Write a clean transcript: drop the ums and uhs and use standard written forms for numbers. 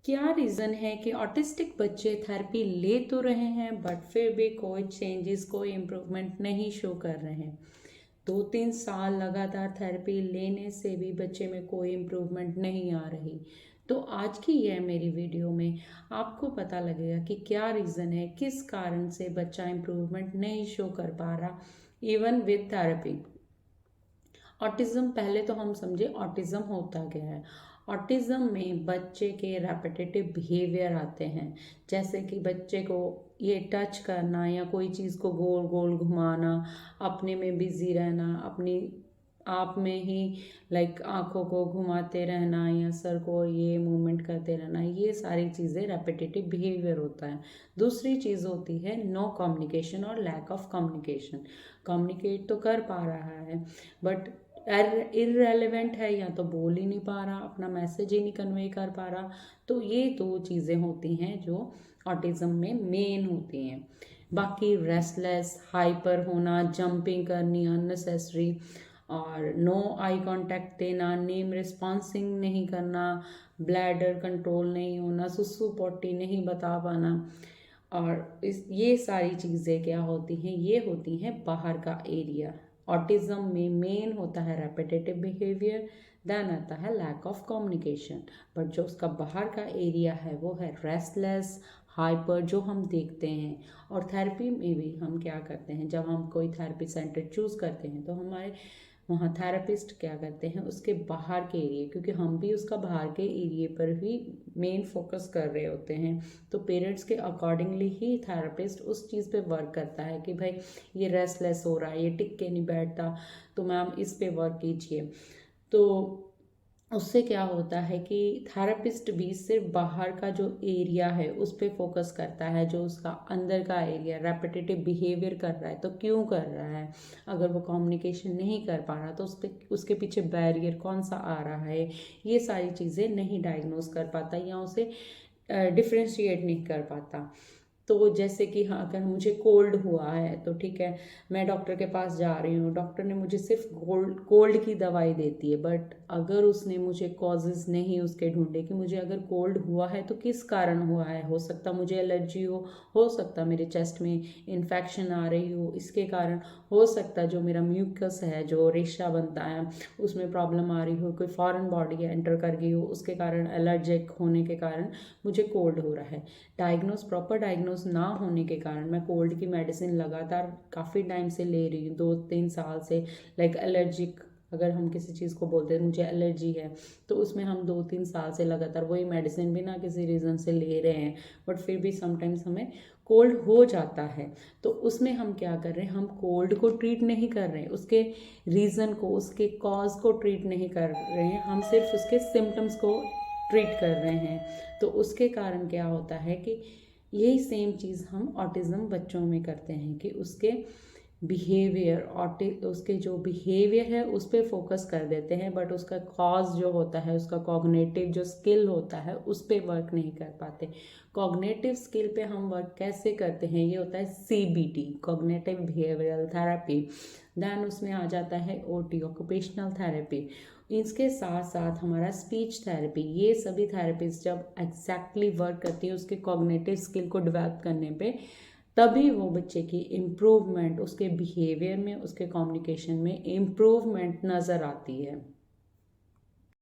क्या रीज़न है कि ऑटिस्टिक बच्चे थेरेपी ले तो रहे हैं बट फिर भी कोई चेंजेस कोई इम्प्रूवमेंट नहीं शो कर रहे हैं। 2-3 साल लगातार थेरेपी लेने से भी बच्चे में कोई इम्प्रूवमेंट नहीं आ रही। तो आज की यह मेरी वीडियो में आपको पता लगेगा कि क्या रीज़न है, किस कारण से बच्चा इम्प्रूवमेंट नहीं शो कर पा रहा इवन विद थेरेपी। ऑटिज्म, पहले तो हम समझे ऑटिज्म होता क्या है। ऑटिज्म में बच्चे के रेपिटेटिव बिहेवियर आते हैं, जैसे कि बच्चे को ये टच करना या कोई चीज़ को गोल गोल घुमाना, अपने में बिजी रहना, अपनी आप में ही लाइक आंखों को घुमाते रहना या सर को ये मूवमेंट करते रहना, ये सारी चीज़ें रेपिटेटिव बिहेवियर होता है। दूसरी चीज़ होती है नो कम्युनिकेशन और लैक ऑफ कम्युनिकेशन। कम्युनिकेट तो कर पा रहा है बट इररेलेवेंट है, या तो बोल ही नहीं पा रहा, अपना मैसेज ही नहीं कन्वे कर पा रहा। तो ये दो चीज़ें होती हैं जो ऑटिज्म में मेन होती हैं। बाकी रेस्टलेस, हाइपर होना, जंपिंग करनी अननेसेसरी, और नो आई कांटेक्ट देना, नेम रिस्पॉन्सिंग नहीं करना, ब्लैडर कंट्रोल नहीं होना, सुसु पोटी नहीं बता पाना, और ये सारी चीज़ें क्या होती हैं, ये होती हैं बाहर का एरिया। ऑटिज्म में मेन होता है रेपिटेटिव बिहेवियर, देन आता है लैक ऑफ कम्युनिकेशन, बट जो उसका बाहर का एरिया है वो है रेस्टलेस, हाइपर, जो हम देखते हैं। और थेरेपी में भी हम क्या करते हैं, जब हम कोई थेरेपी सेंटर चूज़ करते हैं तो हमारे वहाँ थेरेपिस्ट क्या करते हैं, उसके बाहर के एरिए, क्योंकि हम भी उसका बाहर के एरिए पर ही मेन फोकस कर रहे होते हैं, तो पेरेंट्स के अकॉर्डिंगली ही थेरेपिस्ट उस चीज़ पे वर्क करता है कि भाई ये रेस्टलेस हो रहा है, ये टिक के नहीं बैठता, तो मैम इस पे वर्क कीजिए। तो उससे क्या होता है कि थेरेपिस्ट भी सिर्फ बाहर का जो एरिया है उस पर फोकस करता है, जो उसका अंदर का एरिया रेपिटेटिव बिहेवियर कर रहा है तो क्यों कर रहा है, अगर वो कम्युनिकेशन नहीं कर पा रहा तो उसके पीछे बैरियर कौन सा आ रहा है, ये सारी चीज़ें नहीं डायग्नोज कर पाता या उसे डिफ्रेंशिएट नहीं कर पाता। तो जैसे कि हाँ, अगर मुझे कोल्ड हुआ है तो ठीक है, मैं डॉक्टर के पास जा रही हूँ, डॉक्टर ने मुझे सिर्फ कोल्ड की दवाई देती है, बट अगर उसने मुझे कॉजेज़ नहीं उसके ढूंढे कि मुझे अगर कोल्ड हुआ है तो किस कारण हुआ है, हो सकता मुझे एलर्जी हो सकता मेरे चेस्ट में इन्फेक्शन आ रही हो इसके कारण, हो सकता जो मेरा म्यूकस है जो रेशा बनता है उसमें प्रॉब्लम आ रही हो, कोई फॉरेन बॉडी एंटर कर गई हो उसके कारण, एलर्जिक होने के कारण मुझे कोल्ड हो रहा है। प्रॉपर डायग्नोस ना होने के कारण मैं कोल्ड की मेडिसिन लगातार काफ़ी टाइम से ले रही हूँ, 2-3 साल से। लाइक एलर्जिक, अगर हम किसी चीज़ को बोलते हैं मुझे एलर्जी है तो उसमें हम 2-3 साल से लगातार वही मेडिसिन बिना किसी रीज़न से ले रहे हैं, बट फिर भी समटाइम्स हमें कोल्ड हो जाता है। तो उसमें हम क्या कर रहे हैं, हम कोल्ड को ट्रीट नहीं कर रहे हैं, उसके रीज़न को, उसके कॉज को ट्रीट नहीं कर रहे हैं, हम सिर्फ उसके सिम्टम्स को ट्रीट कर रहे हैं। तो उसके कारण क्या होता है कि यही सेम चीज़ हम ऑटिज़म बच्चों में करते हैं कि उसके बिहेवियर, उसके जो बिहेवियर है उस पर फोकस कर देते हैं, बट उसका कॉज जो होता है, उसका कॉग्निटिव जो स्किल होता है उस पर वर्क नहीं कर पाते। कॉग्निटिव स्किल पे हम वर्क कैसे करते हैं, ये होता है CBT, cognitive behavioural therapy. Then उसमें आ जाता है OT, ऑक्यूपेशनल थेरेपी। इसके साथ साथ हमारा स्पीच थेरेपी, ये सभी थेरेपीज जब एग्जैक्टली वर्क करती है उसके कॉग्निटिव स्किल को डेवलप करने पे, तभी वो बच्चे की इम्प्रूवमेंट, उसके बिहेवियर में, उसके कम्युनिकेशन में इम्प्रूवमेंट नज़र आती है।